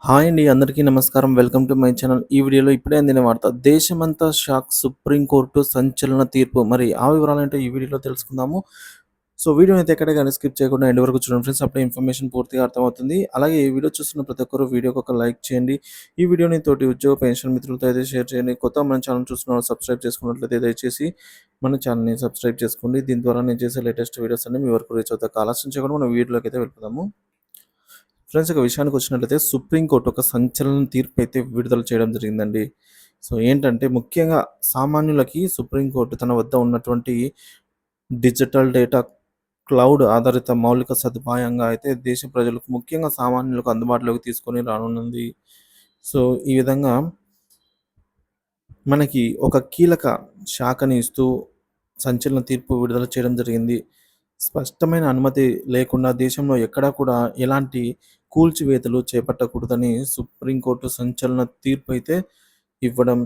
Hi అండి. అందరికీ నమస్కారం. Welcome to my channel. ఈ వీడియోలో ఇప్పుడే అందిన వార్త. దేశమంతా షాక్ సుప్రీంకోర్టు సంచలన తీర్పు. మరి ఆ వివరాలేంటో ఈ వీడియోలో తెలుసుకుందాము. సో, వీడియోని అయితే ఎక్కడ గాని స్కిప్ చేయకుండా ఎండ్ వరకు చూడండి ఫ్రెండ్స్. అప్పుడే ఇన్ఫర్మేషన్ పూర్తిగా అర్థమవుతుంది. అలాగే ఈ వీడియో చూస్తున్న ప్రతి ఒక్కరు వీడియోకి ఒక లైక్ చేయండి. ఈ వీడియోని తోటి ఉద్యోగ పెన్షన్ మిత్రులతో అయితే షేర్ చేయండి. కొత్తగా మన ఛానల్ చూస్తున్న వాళ్ళు సబ్స్క్రైబ్ చేసుకున్నట్లయితే దయచేసి మన ఛానల్‌ని సబ్స్క్రైబ్ చేసుకోండి. దీని ద్వారా నేను చేసే లేటెస్ట్ వీడియోస్ అన్నీ మీ వరకు రీచ్ అవుతాయి. ఆలస్యం చేయకుండా మనం వీడియోలోకి అయితే వెళ్ళిపోదాము. ఫ్రెండ్స్ ఇక విషయానికి వచ్చినట్లయితే సుప్రీంకోర్టు ఒక సంచలన తీర్పు అయితే విడుదల చేయడం జరిగిందండి. సో ఏంటంటే ముఖ్యంగా సామాన్యులకి సుప్రీంకోర్టు తన వద్ద ఉన్నటువంటి డిజిటల్ డేటా క్లౌడ్ ఆధారిత మౌలిక సదుపాయంగా అయితే దేశ ప్రజలకు ముఖ్యంగా సామాన్యులకు అందుబాటులోకి తీసుకొని రానున్నది. సో ఈ విధంగా మనకి ఒక కీలక శాఖని ఇస్తూ సంచలన తీర్పు విడుదల చేయడం జరిగింది. స్పష్టమైన అనుమతి లేకుండా దేశంలో ఎక్కడా కూడా ఎలాంటి కూల్చివేతలు చేపట్టకూడదని సుప్రీంకోర్టు సంచలన తీర్పు అయితే ఇవ్వడం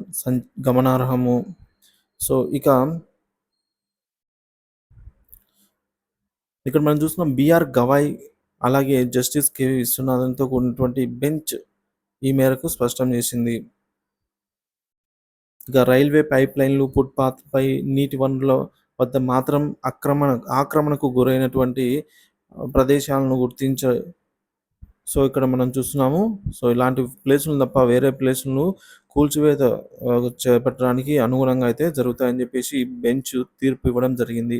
గమనార్హము. సో, ఇక్కడ మనం చూస్తున్నాం బీఆర్ గవాయ్ అలాగే జస్టిస్ కె. విశ్వనాథన్‌తో కూడినటువంటి బెంచ్ ఈ మేరకు స్పష్టం చేసింది. ఇక రైల్వే పైప్‌లైన్‌లు, ఫుట్‌పాత్‌పై నీటి వనరుల వద్ద మాత్రం ఆక్రమణకు గురైనటువంటి ప్రదేశాలను సో, ఇక్కడ మనం చూస్తున్నాము. సో, ఇలాంటి ప్లేసులను తప్ప వేరే ప్లేసులను కూల్చివేత చేపట్టడానికి అనుగుణంగా అయితే జరుగుతాయని చెప్పేసి బెంచ్ తీర్పు ఇవ్వడం జరిగింది.